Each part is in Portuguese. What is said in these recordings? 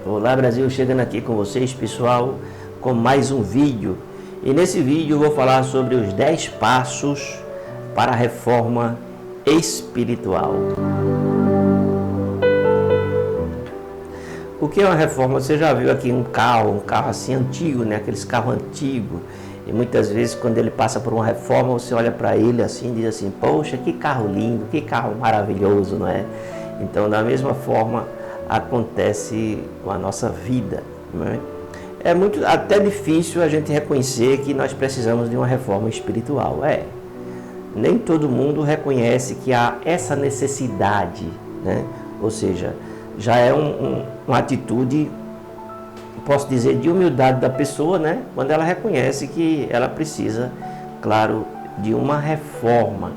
Olá Brasil, chegando aqui com vocês, pessoal, com mais um vídeo. E nesse vídeo eu vou falar sobre os 10 passos para a reforma espiritual. O que é uma reforma? Você já viu aqui um carro assim antigo, né? Aqueles carros antigos. E muitas vezes quando ele passa por uma reforma, você olha para ele assim e diz assim, poxa, que carro lindo, que carro maravilhoso, não é? Então, da mesma forma, acontece com a nossa vida, não é? É muito até difícil a gente reconhecer que nós precisamos de uma reforma espiritual. Nem todo mundo reconhece que há essa necessidade, né? Ou seja, já é uma atitude, posso dizer, de humildade da pessoa, né? Quando ela reconhece que ela precisa, claro, de uma reforma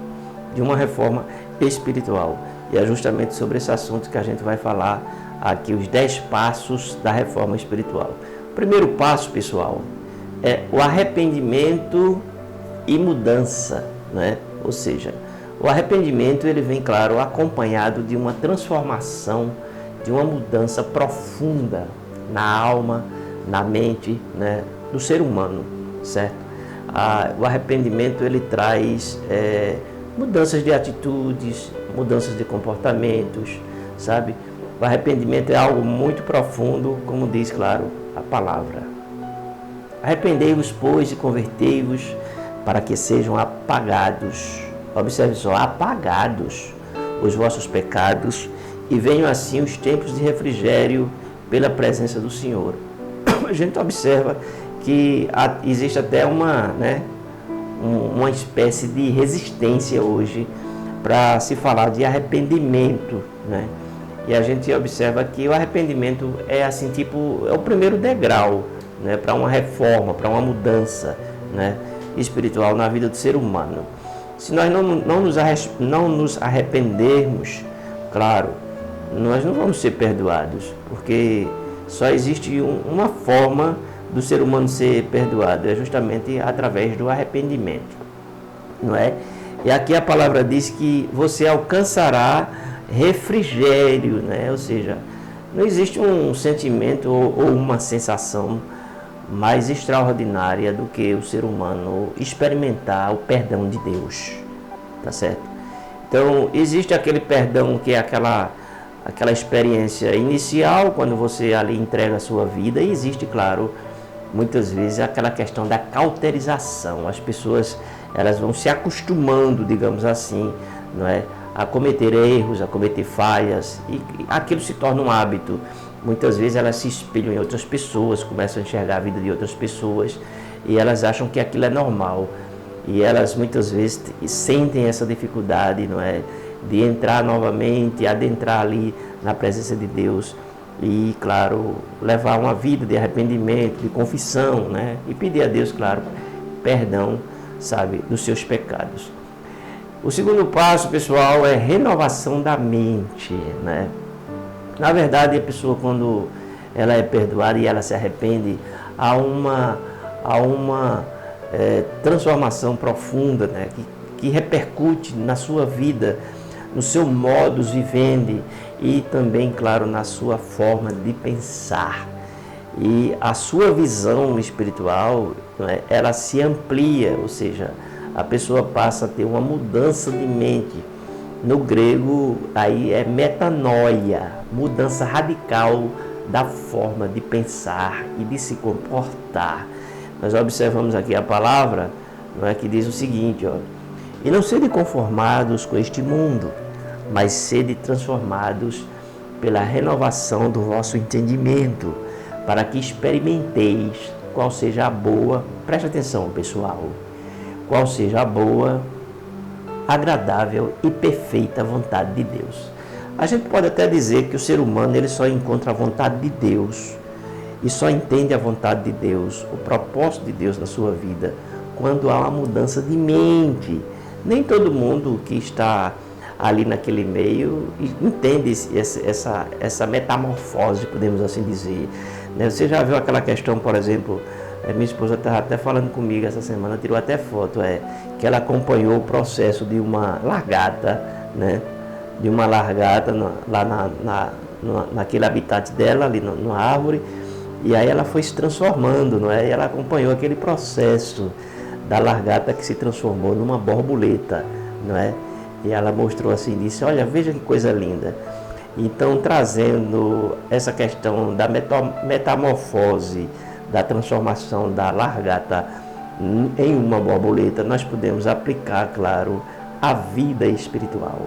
espiritual. E é justamente sobre esse assunto que a gente vai falar aqui, os 10 passos da reforma espiritual. O primeiro passo, pessoal, é o arrependimento e mudança, né? Ou seja, o arrependimento ele vem, claro, acompanhado de uma transformação, de uma mudança profunda na alma, na mente, né, do ser humano, certo? O arrependimento ele traz mudanças de atitudes, mudanças de comportamentos, sabe? O arrependimento é algo muito profundo, como diz, claro, a palavra. Arrependei-vos, pois, e convertei-vos para que sejam apagados. Observe só, apagados os vossos pecados e venham assim os tempos de refrigério pela presença do Senhor. A gente observa que existe até uma espécie de resistência hoje para se falar de arrependimento, né? E a gente observa que o arrependimento é assim, é o primeiro degrau, né, para uma reforma, para uma mudança, né, espiritual na vida do ser humano. Se nós não nos arrependermos, claro, nós não vamos ser perdoados, porque só existe uma forma do ser humano ser perdoado, é justamente através do arrependimento, não é? E aqui a palavra diz que você alcançará refrigério, né? Ou seja, não existe um sentimento ou uma sensação mais extraordinária do que o ser humano experimentar o perdão de Deus, tá certo? Então, existe aquele perdão que é aquela experiência inicial, quando você ali entrega a sua vida, e existe, claro, muitas vezes aquela questão da cauterização. As pessoas, elas vão se acostumando, digamos assim, não é, a cometer erros, a cometer falhas, e aquilo se torna um hábito. Muitas vezes elas se espelham em outras pessoas, começam a enxergar a vida de outras pessoas, e elas acham que aquilo é normal. E elas muitas vezes sentem essa dificuldade, não é, de entrar novamente, adentrar ali na presença de Deus e, claro, levar uma vida de arrependimento, de confissão, né? E pedir a Deus, claro, perdão, sabe, dos seus pecados. O segundo passo, pessoal, é renovação da mente, né? Na verdade, a pessoa, quando ela é perdoada e ela se arrepende, há uma transformação profunda, né? Que repercute na sua vida, no seu modus vivendi e também, claro, na sua forma de pensar. E a sua visão espiritual, né, ela se amplia, ou seja, a pessoa passa a ter uma mudança de mente. No grego, aí é metanoia, mudança radical da forma de pensar e de se comportar. Nós observamos aqui a palavra, não é, que diz o seguinte, ó: e não sede conformados com este mundo, mas sede transformados pela renovação do vosso entendimento, para que experimenteis qual seja a boa, preste atenção, pessoal, qual seja a boa, agradável e perfeita vontade de Deus. A gente pode até dizer que o ser humano ele só encontra a vontade de Deus e só entende a vontade de Deus, o propósito de Deus na sua vida, quando há uma mudança de mente. Nem todo mundo que está ali naquele meio entende essa metamorfose, podemos assim dizer, né? Você já viu aquela questão, por exemplo, minha esposa estava até falando comigo essa semana, tirou até foto, que ela acompanhou o processo de uma largata, né? De uma largata lá naquele habitat dela, ali na árvore, e aí ela foi se transformando, não é? E ela acompanhou aquele processo da largata que se transformou numa borboleta, não é? E ela mostrou assim, disse, olha, veja que coisa linda. Então, trazendo essa questão da metamorfose, da transformação da largata em uma borboleta, nós podemos aplicar, claro, a vida espiritual.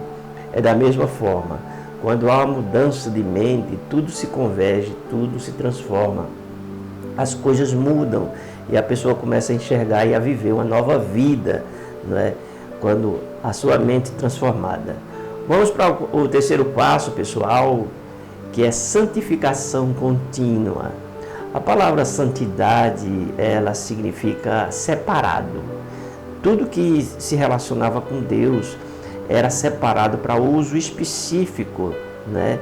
É da mesma forma, quando há uma mudança de mente, tudo se converge, tudo se transforma. As coisas mudam e a pessoa começa a enxergar e a viver uma nova vida, não é? Quando a sua mente é transformada. Vamos para o terceiro passo, pessoal, que é santificação contínua. A palavra santidade, ela significa separado. Tudo que se relacionava com Deus era separado para uso específico, né?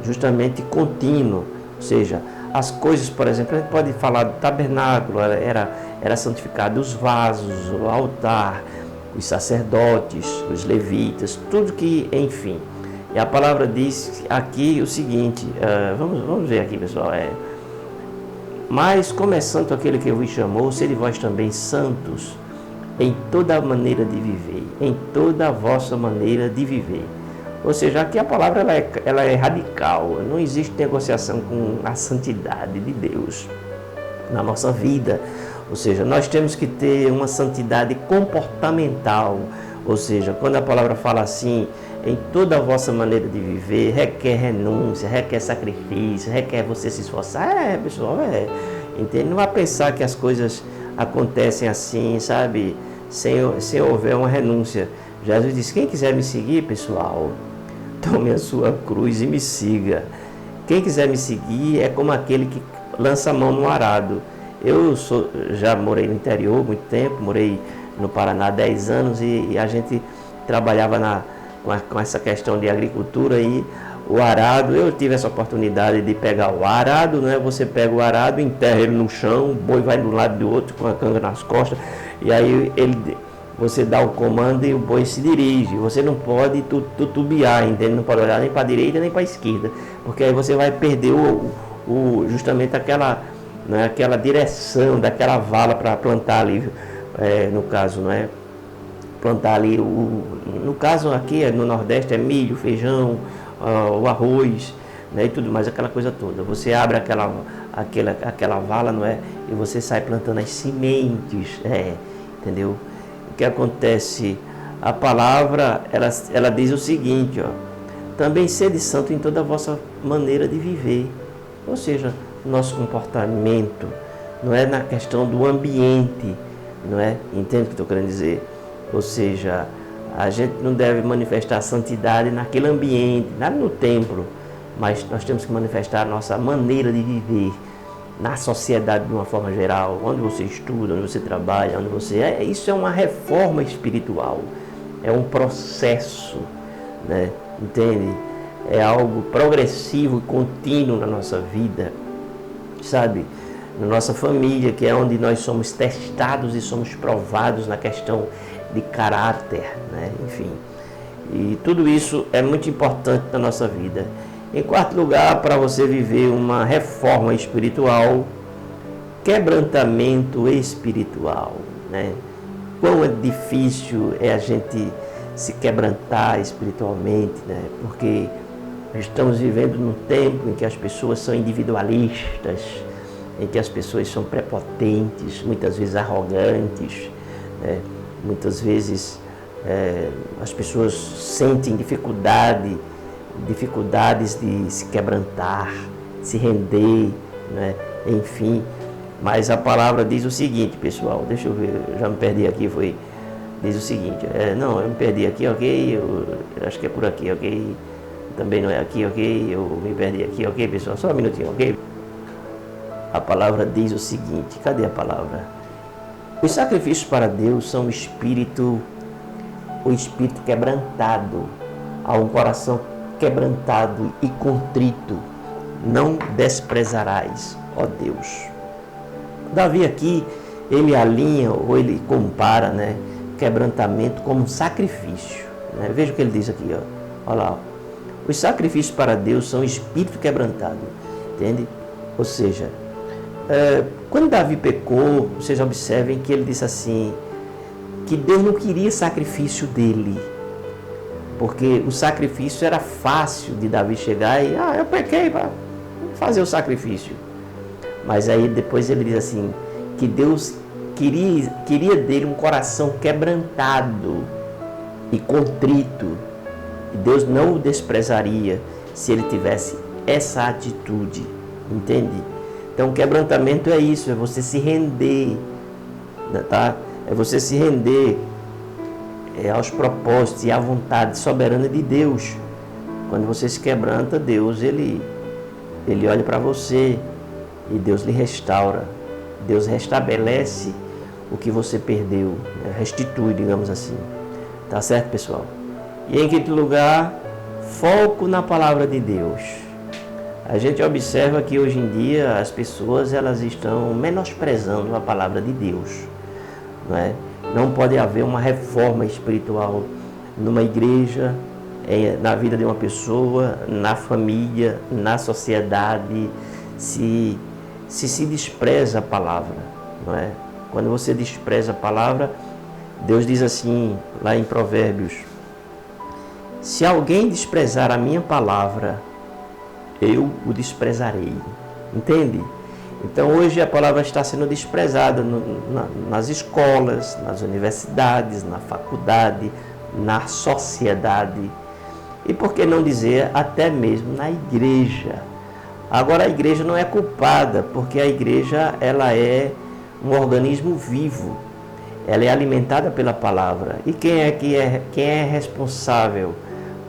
Justamente contínuo. Ou seja, as coisas, por exemplo, a gente pode falar do tabernáculo, era santificado os vasos, o altar, os sacerdotes, os levitas, tudo que, enfim. E a palavra diz aqui o seguinte, vamos ver aqui, pessoal, mas como é santo aquele que vos chamou, sede vós também santos em toda a maneira de viver, em toda a vossa maneira de viver. Ou seja, aqui a palavra ela é radical, não existe negociação com a santidade de Deus na nossa vida. Ou seja, nós temos que ter uma santidade comportamental. Ou seja, quando a palavra fala assim, em toda a vossa maneira de viver, requer renúncia, requer sacrifício, requer você se esforçar. Pessoal, entende? Não vai pensar que as coisas acontecem assim, sabe? Sem houver uma renúncia. Jesus disse, quem quiser me seguir, pessoal, tome a sua cruz e me siga. Quem quiser me seguir é como aquele que lança a mão no arado. Eu já morei no interior muito tempo, morei no Paraná há 10 anos e a gente trabalhava com essa questão de agricultura e o arado, eu tive essa oportunidade de pegar o arado, né? Você pega o arado, enterra ele no chão, o boi vai de um lado do outro com a canga nas costas e aí você dá o comando e o boi se dirige. Você não pode tutubiar, entende? Não pode olhar nem para a direita nem para a esquerda, porque aí você vai perder justamente aquela direção daquela vala para plantar ali, no caso, não é? Plantar ali, no caso aqui no Nordeste é milho, feijão, o arroz, né, e tudo mais, aquela coisa toda. Você abre aquela vala, não é? E você sai plantando as sementes, entendeu? O que acontece? A palavra, ela diz o seguinte, também sede santo em toda a vossa maneira de viver. Ou seja, nosso comportamento, não é na questão do ambiente, não é? Entende o que estou querendo dizer? Ou seja, a gente não deve manifestar santidade naquele ambiente, nada no templo, mas nós temos que manifestar a nossa maneira de viver na sociedade de uma forma geral, onde você estuda, onde você trabalha, onde você... Isso é uma reforma espiritual, é um processo, né? Entende? É algo progressivo e contínuo na nossa vida, sabe? Na nossa família, que é onde nós somos testados e somos provados na questão de caráter, né? Enfim, e tudo isso é muito importante na nossa vida. Em quarto lugar, para você viver uma reforma espiritual, quebrantamento espiritual, né? Quão é difícil é a gente se quebrantar espiritualmente, né? Porque estamos vivendo num tempo em que as pessoas são individualistas, em que as pessoas são prepotentes, muitas vezes arrogantes, né? Muitas vezes as pessoas sentem dificuldades de se quebrantar, se render, né? Enfim, mas a palavra diz o seguinte, pessoal, deixa eu ver, eu já me perdi aqui, diz o seguinte, eu me perdi aqui, ok, eu acho que é por aqui, ok, também não é aqui, ok, eu me perdi aqui, ok, pessoal, só um minutinho, ok? A palavra diz o seguinte, cadê a palavra? Os sacrifícios para Deus são o espírito quebrantado, a um coração quebrantado e contrito, não desprezarás, ó Deus. Davi aqui, ele alinha, ou ele compara, né, quebrantamento como um sacrifício, né? Veja o que ele diz aqui, olha lá, Os sacrifícios para Deus são espírito quebrantado, entende? Ou seja, quando Davi pecou, vocês observem que ele disse assim, que Deus não queria sacrifício dele, porque o sacrifício era fácil de Davi chegar e, eu pequei, para fazer o sacrifício. Mas aí depois ele diz assim, que Deus queria dele um coração quebrantado e contrito. E Deus não o desprezaria se ele tivesse essa atitude, entende? Então, quebrantamento é isso, é você se render, tá? É você se render aos propósitos e à vontade soberana de Deus. Quando você se quebranta, Deus, ele olha para você e Deus lhe restaura. Deus restabelece o que você perdeu, restitui, digamos assim. Tá certo, pessoal? E em quinto lugar, foco na palavra de Deus. A gente observa que hoje em dia as pessoas elas estão menosprezando a palavra de Deus, não é? Não pode haver uma reforma espiritual numa igreja, na vida de uma pessoa, na família, na sociedade, se despreza a palavra, não é? Quando você despreza a palavra, Deus diz assim, lá em Provérbios, se alguém desprezar a minha palavra, eu o desprezarei. Entende? Então hoje a palavra está sendo desprezada nas escolas, nas universidades, na faculdade, na sociedade. E por que não dizer até mesmo na igreja? Agora a igreja não é culpada, porque a igreja ela é um organismo vivo. Ela é alimentada pela palavra. E quem é responsável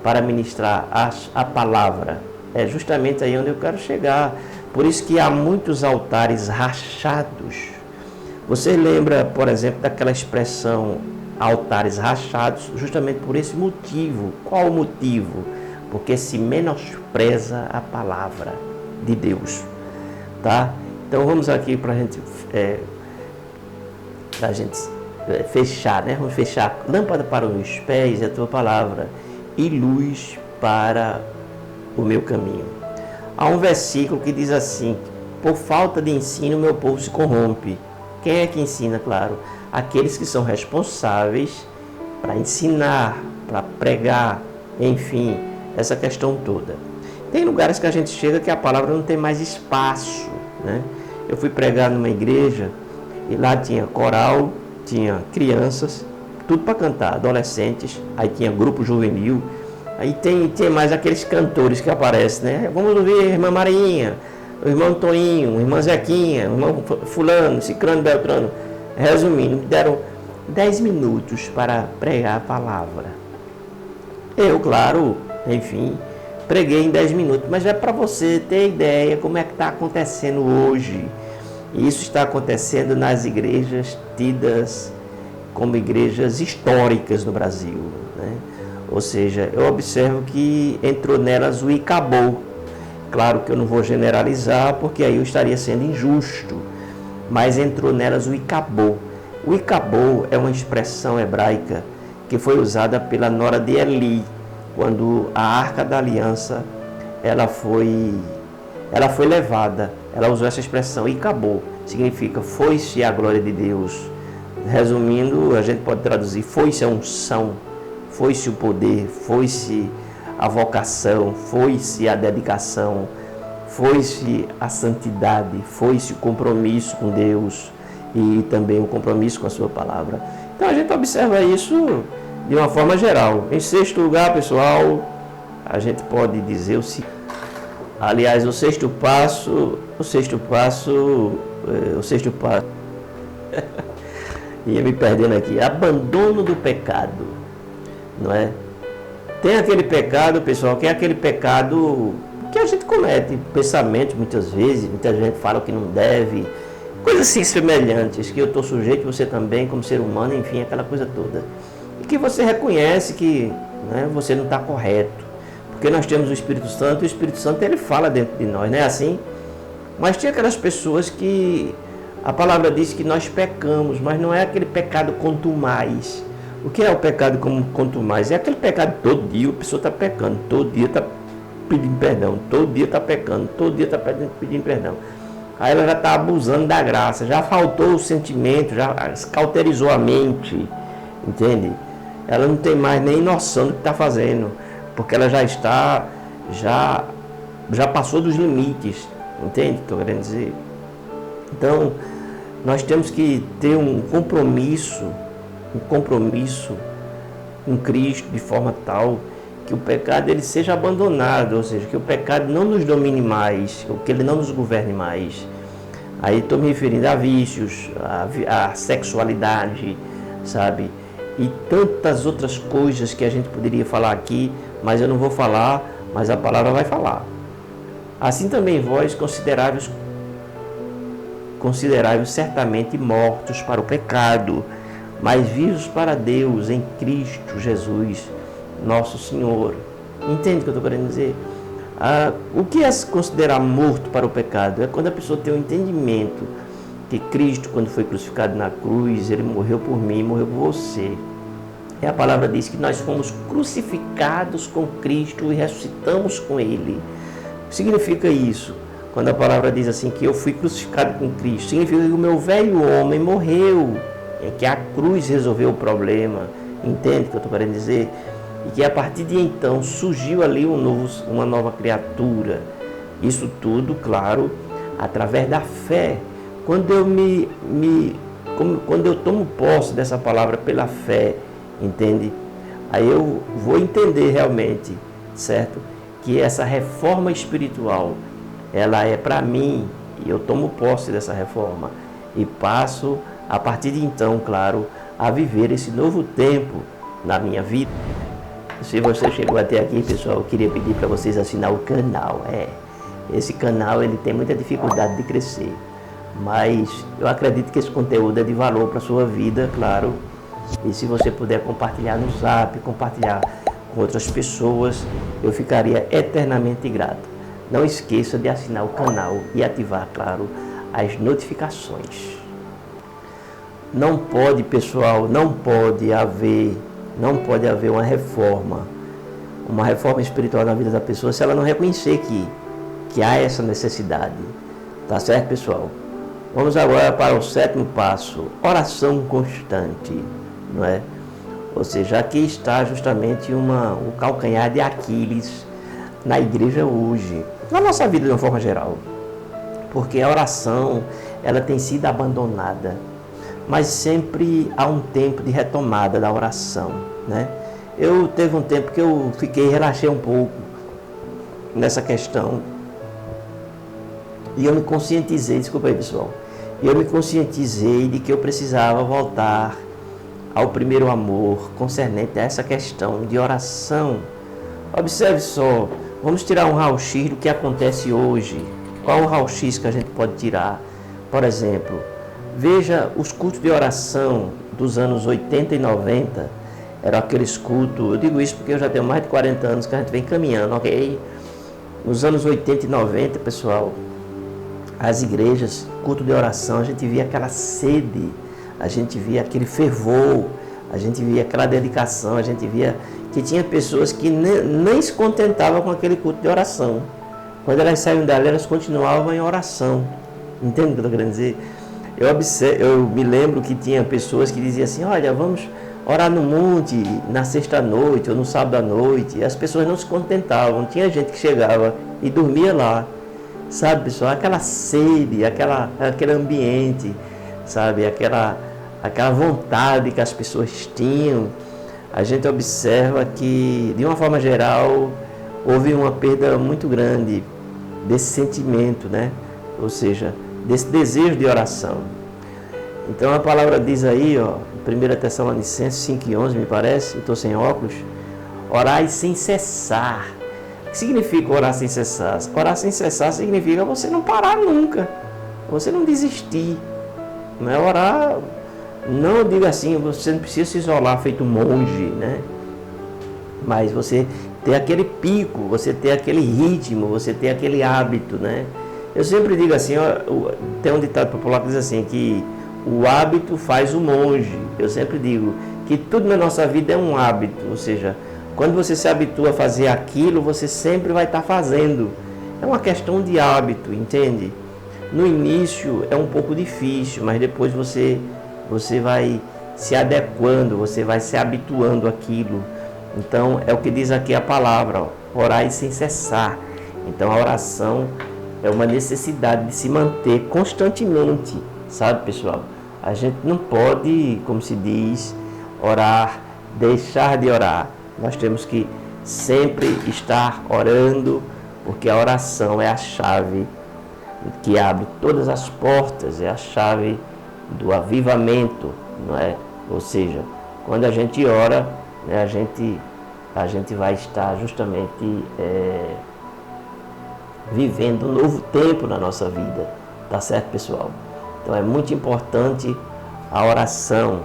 para ministrar a palavra? É justamente aí onde eu quero chegar. Por isso que há muitos altares rachados. Você lembra, por exemplo, daquela expressão altares rachados, justamente por esse motivo. Qual o motivo? Porque se menospreza a palavra de Deus. Tá? Então vamos aqui para a gente fechar, né? Vamos fechar. Lâmpada para os meus pés é a tua palavra e luz para o meu caminho. Há um versículo que diz assim, por falta de ensino meu povo se corrompe. Quem é que ensina? Claro, aqueles que são responsáveis para ensinar, para pregar, enfim, essa questão toda. Tem lugares que a gente chega que a palavra não tem mais espaço, né? Eu fui pregar numa igreja e lá tinha coral, tinha crianças, tudo para cantar, adolescentes, aí tinha grupo juvenil, aí tem mais aqueles cantores que aparecem, né? Vamos ouvir a irmã Marinha, o irmão Toninho, a irmã Zequinha, o irmão fulano, ciclano, beltrano. Resumindo, me deram 10 minutos para pregar a palavra. Eu, claro, enfim, preguei em 10 minutos, mas é para você ter ideia como é que está acontecendo hoje. E isso está acontecendo nas igrejas tidas como igrejas históricas no Brasil, né? Ou seja, eu observo que entrou nelas o Icabô. Claro que eu não vou generalizar, porque aí eu estaria sendo injusto, mas entrou nelas o Icabô. O Icabô é uma expressão hebraica que foi usada pela nora de Eli, quando a Arca da Aliança ela foi levada. Ela usou essa expressão, Icabô, significa foi-se a glória de Deus. Resumindo, a gente pode traduzir, foi-se a unção, foi-se o poder, foi-se a vocação, foi-se a dedicação, foi-se a santidade, foi-se o compromisso com Deus e também o compromisso com a sua palavra. Então a gente observa isso de uma forma geral. Em sexto lugar, pessoal, a gente pode dizer o seguinte. Aliás, o sexto passo, ia me perdendo aqui, abandono do pecado, não é? Tem aquele pecado, pessoal, que é aquele pecado que a gente comete, pensamentos muitas vezes, muita gente fala que não deve, coisas assim semelhantes, que eu estou sujeito, você também, como ser humano, enfim, aquela coisa toda. E que você reconhece que, né, você não está correto. Porque nós temos o Espírito Santo, e o Espírito Santo ele fala dentro de nós, não é assim? Mas tem aquelas pessoas que a palavra diz que nós pecamos, mas não é aquele pecado contumaz. O que é o pecado contumaz? É aquele pecado todo dia, a pessoa está pecando, todo dia está pedindo perdão, todo dia está pecando, todo dia está pedindo perdão. Aí ela já está abusando da graça, já faltou o sentimento, já cauterizou a mente, entende? Ela não tem mais nem noção do que está fazendo, porque ela já passou dos limites, entende o que estou querendo dizer? Então, nós temos que ter um compromisso com Cristo de forma tal que o pecado ele seja abandonado, ou seja, que o pecado não nos domine mais, ou que ele não nos governe mais. Aí estou me referindo a vícios, a sexualidade, sabe? E tantas outras coisas que a gente poderia falar aqui, mas eu não vou falar, mas a palavra vai falar. Assim também vós considerai-vos certamente mortos para o pecado, mas vivos para Deus em Cristo Jesus, nosso Senhor. Entende o que eu estou querendo dizer? O que é se considerar morto para o pecado? É quando a pessoa tem o entendimento que Cristo, quando foi crucificado na cruz, ele morreu por mim, morreu por você. E a palavra diz que nós fomos crucificados com Cristo e ressuscitamos com Ele. O que significa isso? Quando a palavra diz assim que eu fui crucificado com Cristo, significa que o meu velho homem morreu, é que a cruz resolveu o problema. Entende o que eu estou querendo dizer? E que a partir de então surgiu ali uma nova criatura. Isso tudo, claro, através da fé. Quando eu tomo posse dessa palavra pela fé, entende? Aí eu vou entender realmente, certo? Que essa reforma espiritual, ela é para mim, e eu tomo posse dessa reforma e passo, a partir de então, claro, a viver esse novo tempo na minha vida. Se você chegou até aqui, pessoal, eu queria pedir para vocês assinar o canal. Esse canal ele tem muita dificuldade de crescer, mas eu acredito que esse conteúdo é de valor para a sua vida, claro. E se você puder compartilhar no Zap, compartilhar com outras pessoas, eu ficaria eternamente grato. Não esqueça de assinar o canal e ativar, claro, as notificações. Não pode, pessoal, não pode haver uma reforma espiritual na vida da pessoa se ela não reconhecer que há essa necessidade. Tá certo, pessoal? Vamos agora para o 7º passo, oração constante, não é? Ou seja, aqui está justamente o calcanhar de Aquiles na igreja hoje, na nossa vida de uma forma geral, porque a oração, ela tem sido abandonada, mas sempre há um tempo de retomada da oração, né? Teve um tempo que eu relaxei um pouco nessa questão, e eu me conscientizei, desculpa aí, pessoal, eu me conscientizei de que eu precisava voltar ao primeiro amor concernente a essa questão de oração. Observe só, vamos tirar um raio-x do que acontece hoje. Qual o raio-x que a gente pode tirar? Por exemplo, veja os cultos de oração dos anos 80 e 90, eram aqueles cultos, eu digo isso porque eu já tenho mais de 40 anos que a gente vem caminhando, ok? Nos anos 80 e 90, pessoal, as igrejas, culto de oração, a gente via aquela sede, a gente via aquele fervor, a gente via aquela dedicação, a gente via que tinha pessoas que nem se contentavam com aquele culto de oração. Quando elas saíam dali, elas continuavam em oração. Entende o que eu estou querendo dizer? Eu me lembro que tinha pessoas que diziam assim, olha, vamos orar no monte na sexta-noite ou no sábado à noite. E as pessoas não se contentavam. Tinha gente que chegava e dormia lá. Sabe, pessoal? Aquela sede, aquele ambiente, sabe? Aquela vontade que as pessoas tinham. A gente observa que, de uma forma geral, houve uma perda muito grande desse sentimento, né? Ou seja, desse desejo de oração. Então a palavra diz aí, ó, 1 Tessalonicenses 5:11, me parece, eu estou sem óculos, orai sem cessar. O que significa orar sem cessar? Orar sem cessar significa você não parar nunca, você não desistir. Não é orar, não diga assim, você não precisa se isolar feito monge, né? Mas você ter aquele pico, você ter aquele ritmo, você ter aquele hábito, né? Eu sempre digo assim, ó, tem um ditado popular que diz assim, que o hábito faz o monge. Eu sempre digo que tudo na nossa vida é um hábito, ou seja, Quando você se habitua a fazer aquilo, você sempre vai estar fazendo. É uma questão de hábito, entende? No início é um pouco difícil, mas depois você vai se adequando, você vai se habituando àquilo. Então é o que diz aqui a palavra, ó, orai sem cessar. Então a oração é uma necessidade de se manter constantemente, sabe, pessoal? A gente não pode, como se diz, orar, deixar de orar. Nós temos que sempre estar orando, porque a oração é a chave que abre todas as portas, é a chave do avivamento, não é? Ou seja, quando a gente ora, né, a gente vai estar justamente vivendo um novo tempo na nossa vida, tá certo, pessoal? Então é muito importante a oração.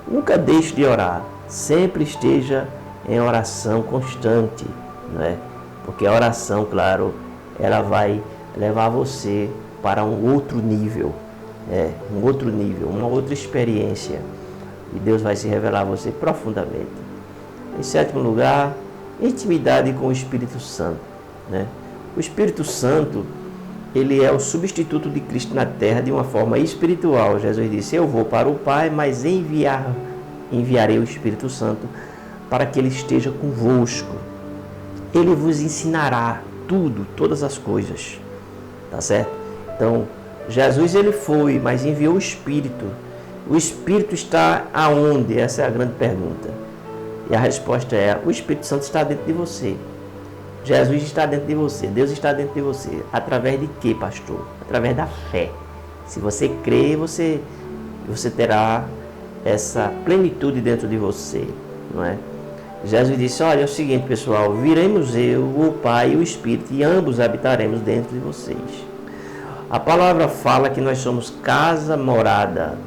Nunca deixe de orar, sempre esteja em oração constante, não é? Porque a oração, claro, ela vai levar você para um outro nível, uma outra experiência, e Deus vai se revelar a você profundamente. Em sétimo lugar, intimidade com o Espírito Santo, né? O Espírito Santo, ele é o substituto de Cristo na terra de uma forma espiritual. Jesus disse: eu vou para o Pai, mas enviarei o Espírito Santo para que ele esteja convosco. Ele vos ensinará tudo, todas as coisas, tá certo? Então, Jesus ele foi, mas enviou o Espírito. O Espírito está aonde? Essa é a grande pergunta. E a resposta é: o Espírito Santo está dentro de você. Jesus está dentro de você, Deus está dentro de você. Através de quê, pastor? Através da fé. Se você crê, você terá essa plenitude dentro de você, não é? Jesus disse: olha, é o seguinte, pessoal, viremos eu, o Pai e o Espírito, e ambos habitaremos dentro de vocês. A palavra fala que nós somos casa morada,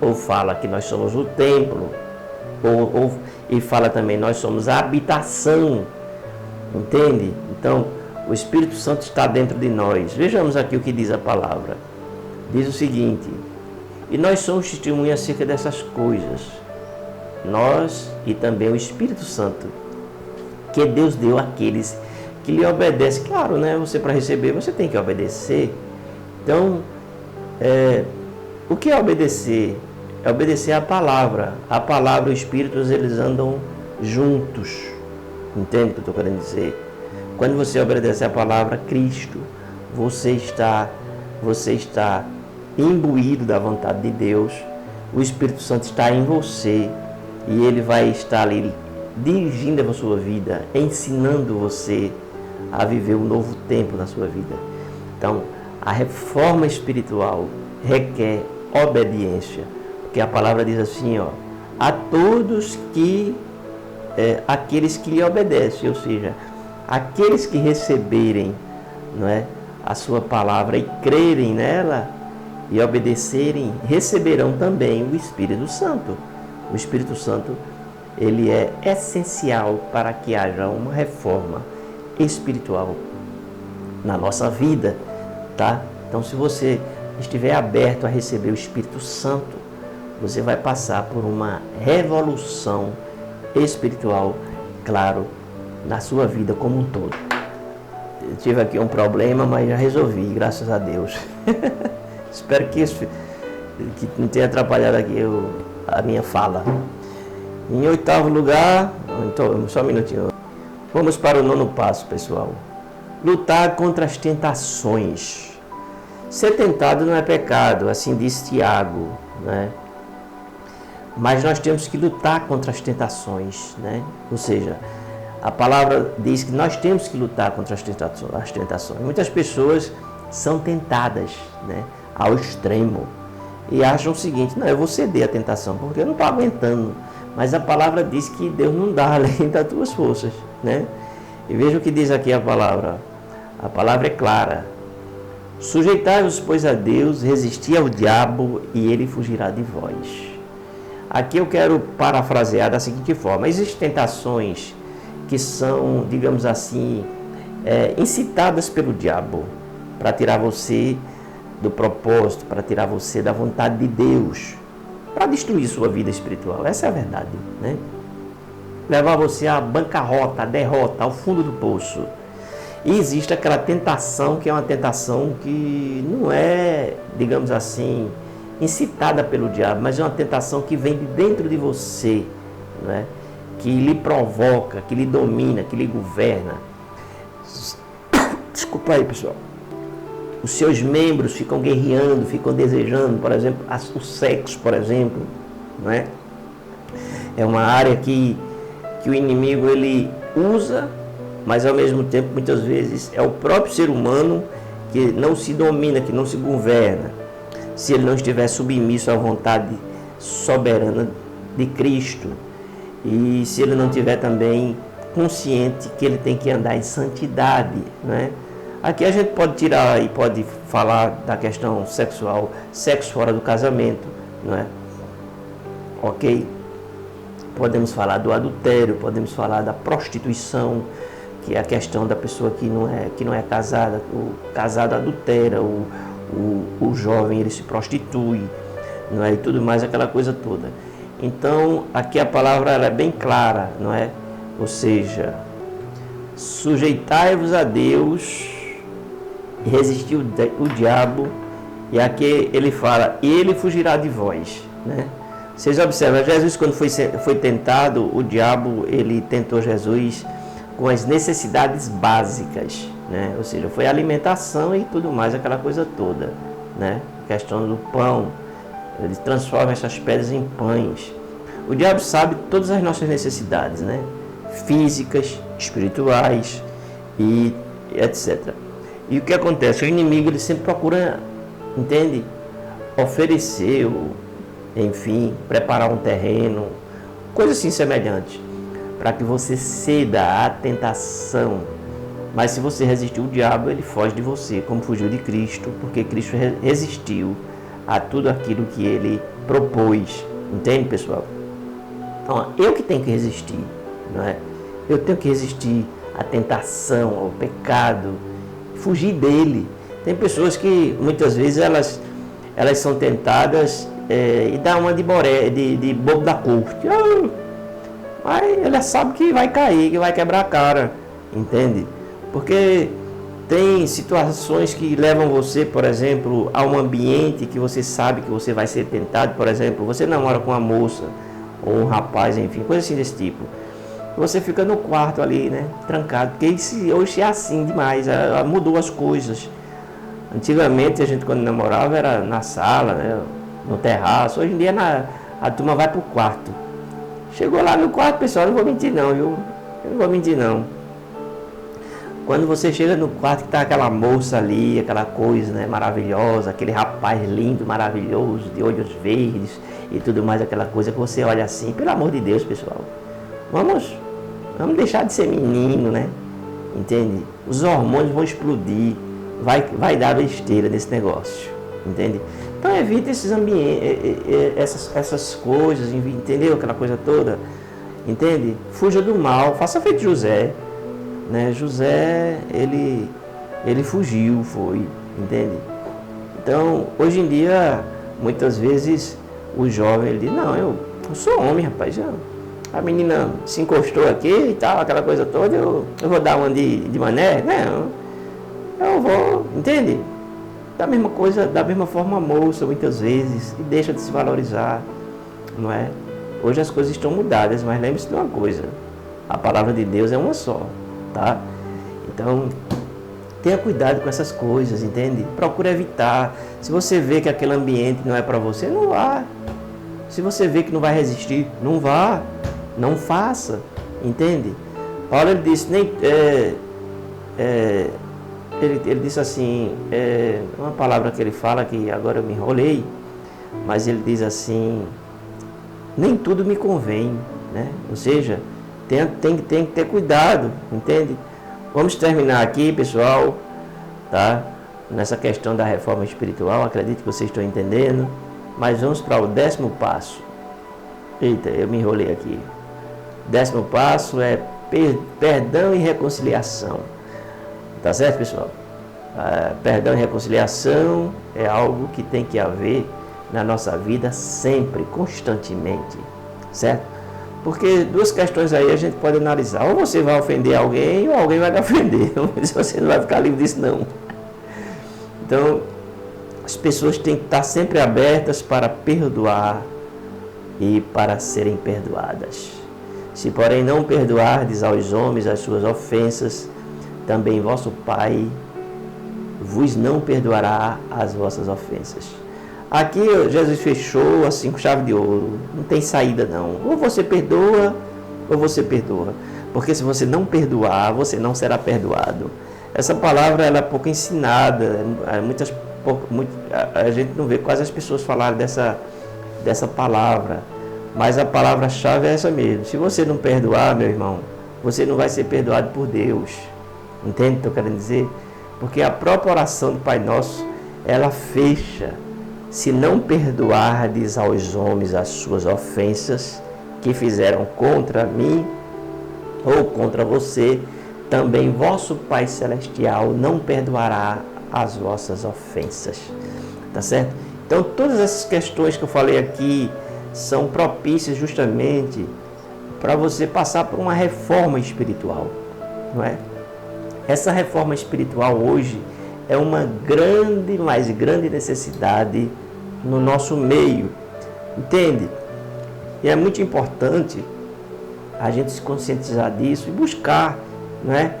ou fala que nós somos o templo, e fala também nós somos a habitação, entende? Então, o Espírito Santo está dentro de nós. Vejamos aqui o que diz a palavra. Diz o seguinte: e nós somos testemunhas acerca dessas coisas, nós e também o Espírito Santo, que Deus deu àqueles que lhe obedecem. Claro, né? Você, para receber, você tem que obedecer. Então, o que é obedecer? É obedecer à palavra. A palavra e o Espírito, eles andam juntos. Entende o que eu estou querendo dizer? Quando você obedece à palavra Cristo, você está imbuído da vontade de Deus. O Espírito Santo está em você e ele vai estar ali dirigindo a sua vida, ensinando você a viver um novo tempo na sua vida. Então, a reforma espiritual requer obediência, porque a palavra diz assim, ó: a todos que aqueles que lhe obedecem, ou seja, aqueles que receberem, não é, a sua palavra e crerem nela e obedecerem, receberão também o Espírito Santo. O Espírito Santo, ele é essencial para que haja uma reforma espiritual na nossa vida, tá? Então, se você estiver aberto a receber o Espírito Santo, você vai passar por uma revolução espiritual, claro, na sua vida como um todo. Eu tive aqui um problema, mas já resolvi, graças a Deus. Espero que não tenha atrapalhado aqui a minha fala. Em oitavo lugar, então, só um minutinho. Vamos para o nono passo, pessoal. Lutar contra as tentações. Ser tentado não é pecado, assim diz Tiago, né? Mas nós temos que lutar contra as tentações, né? Ou seja, a palavra diz que nós temos que lutar contra as tentações. Muitas pessoas são tentadas, né, ao extremo e acham o seguinte: não, eu vou ceder à tentação porque eu não estou aguentando. Mas a palavra diz que Deus não dá além das tuas forças, né? E veja o que diz aqui a palavra. A palavra é clara: sujeitai-vos, pois, a Deus, resisti ao diabo e ele fugirá de vós. Aqui eu quero parafrasear da seguinte forma: existem tentações que são, digamos assim, incitadas pelo diabo para tirar você do propósito, para tirar você da vontade de Deus, para destruir sua vida espiritual. Essa é a verdade, né? levar você à bancarrota, à derrota, ao fundo do poço. E existe aquela tentação que é uma tentação que não é, digamos assim, incitada pelo diabo, mas é uma tentação que vem de dentro de você, não é? Que lhe provoca, que lhe domina, que lhe governa. Desculpa aí, pessoal. Os seus membros ficam guerreando, ficam desejando, por exemplo, o sexo, por exemplo, não é? É uma área que o inimigo ele usa, mas ao mesmo tempo, muitas vezes, é o próprio ser humano que não se domina, que não se governa, se ele não estiver submisso à vontade soberana de Cristo e se ele não estiver também consciente que ele tem que andar em santidade, né? Aqui a gente pode tirar e pode falar da questão sexual, sexo fora do casamento, não é? Ok? Podemos falar do adultério, podemos falar da prostituição, que é a questão da pessoa que não é casada, o casado adultera, o jovem ele se prostitui, não é? E tudo mais, aquela coisa toda. Então, aqui a palavra ela é bem clara, não é? Ou seja, sujeitai-vos a Deus e resistir o diabo, e aqui ele fala, e ele fugirá de vós, né? Vocês observam, Jesus quando foi tentado, o diabo ele tentou Jesus com as necessidades básicas, né? Ou seja, foi alimentação e tudo mais, aquela coisa toda, né? A questão do pão, ele transforma essas pedras em pães. O diabo sabe todas as nossas necessidades, né? Físicas, espirituais e etc. E o que acontece? O inimigo ele sempre procura, entende? Oferecer, enfim, preparar um terreno, coisa assim semelhante, para que você ceda à tentação. Mas se você resistir o diabo, ele foge de você, como fugiu de Cristo, porque Cristo resistiu a tudo aquilo que ele propôs. Entende, pessoal? Então, eu que tenho que resistir, não é? Eu tenho que resistir à tentação, ao pecado, fugir dele. Tem pessoas que muitas vezes elas são tentadas e dá uma de bobo da corte. Mas ela sabe que vai cair, que vai quebrar a cara, entende? Porque tem situações que levam você, por exemplo, a um ambiente que você sabe que você vai ser tentado. Por exemplo, você namora com uma moça ou um rapaz, enfim, coisa assim desse tipo. Você fica no quarto ali, né, trancado, porque hoje é assim demais, mudou as coisas. Antigamente a gente quando namorava era na sala, né, no terraço. Hoje em dia a turma vai pro quarto. Chegou lá no quarto, pessoal, não vou mentir não, viu? Eu não vou mentir não. Quando você chega no quarto que tá aquela moça ali, aquela coisa, né, maravilhosa, aquele rapaz lindo, maravilhoso, de olhos verdes e tudo mais, aquela coisa que você olha assim, pelo amor de Deus, pessoal. Vamos deixar de ser menino, né? Entende? Os hormônios vão explodir, vai dar besteira nesse negócio, entende? Então evite esses ambientes, essas coisas, entendeu? Aquela coisa toda, entende? Fuja do mal, faça feito José, né? José, ele fugiu, foi, entende? Então, hoje em dia, muitas vezes, o jovem, ele diz, não, eu sou homem, rapaz, a menina se encostou aqui e tal, aquela coisa toda, eu vou dar uma de mané, né? Eu vou, entende? Da mesma coisa, da mesma forma a moça, muitas vezes, e deixa de se valorizar, não é? Hoje as coisas estão mudadas, mas lembre-se de uma coisa, a palavra de Deus é uma só, tá? Então, tenha cuidado com essas coisas, entende? Procure evitar. Se você vê que aquele ambiente não é para você, não vá. Se você vê que não vai resistir, não vá. Não faça, entende? Paulo ele disse, ele disse assim, uma palavra que ele fala que agora eu me enrolei, mas ele diz assim, nem tudo me convém, né? Ou seja, tem que ter cuidado, entende? Vamos terminar aqui, pessoal, tá? Nessa questão da reforma espiritual, acredito que vocês estão entendendo, mas vamos para o 10º passo. Eita, eu me enrolei aqui. 10º passo é perdão e reconciliação. Tá certo, pessoal? Perdão e reconciliação é algo que tem que haver na nossa vida sempre, constantemente, certo? Porque duas questões aí a gente pode analisar. Ou você vai ofender alguém, ou alguém vai te ofender. Mas você não vai ficar livre disso, não. Então, as pessoas têm que estar sempre abertas para perdoar e para serem perdoadas. Se, porém, não perdoardes aos homens as suas ofensas, também vosso Pai vos não perdoará as vossas ofensas. Aqui Jesus fechou assim com chave de ouro. Não tem saída não. Ou você perdoa, ou você perdoa. Porque se você não perdoar, você não será perdoado. Essa palavra ela é pouco ensinada. A gente não vê quase as pessoas falarem dessa palavra. Mas a palavra-chave é essa mesmo. Se você não perdoar, meu irmão, você não vai ser perdoado por Deus. Entende o que eu quero dizer? Porque a própria oração do Pai Nosso, ela fecha. Se não perdoardes aos homens as suas ofensas que fizeram contra mim ou contra você, também vosso Pai Celestial não perdoará as vossas ofensas. Tá certo? Então, todas essas questões que eu falei aqui são propícias justamente para você passar por uma reforma espiritual, não é? Essa reforma espiritual hoje é uma grande, mais grande necessidade no nosso meio, entende? E é muito importante a gente se conscientizar disso e buscar, não é?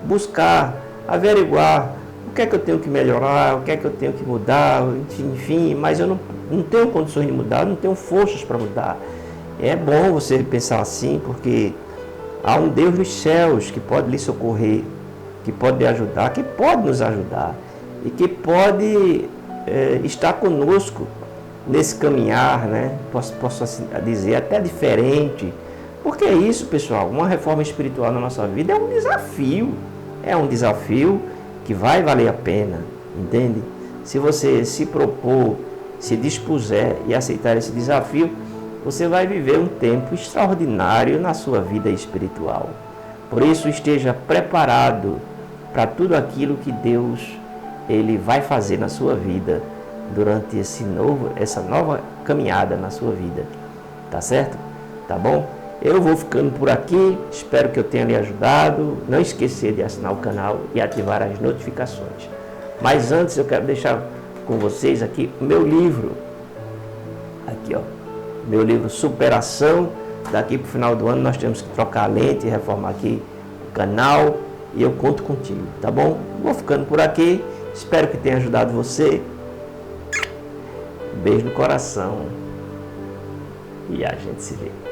Buscar, averiguar o que é que eu tenho que melhorar, o que é que eu tenho que mudar, enfim, mas eu não tenho condições de mudar, não tenho forças para mudar. É bom você pensar assim, porque há um Deus dos céus que pode lhe socorrer, que pode lhe ajudar, que pode nos ajudar e que pode estar conosco nesse caminhar, né? Posso assim dizer, até diferente. Porque é isso, pessoal, uma reforma espiritual na nossa vida é um desafio que vai valer a pena, entende? Se você se propor, se dispuser e aceitar esse desafio, você vai viver um tempo extraordinário na sua vida espiritual. Por isso, esteja preparado para tudo aquilo que Deus ele vai fazer na sua vida durante essa nova caminhada na sua vida. Tá certo? Tá bom? Eu vou ficando por aqui, espero que eu tenha lhe ajudado. Não esquecer de assinar o canal e ativar as notificações. Mas antes eu quero deixar com vocês aqui o meu livro. Aqui, ó. Meu livro Superação. Daqui para o final do ano nós temos que trocar a lente e reformar aqui o canal. E eu conto contigo, tá bom? Vou ficando por aqui. Espero que tenha ajudado você. Beijo no coração. E a gente se vê.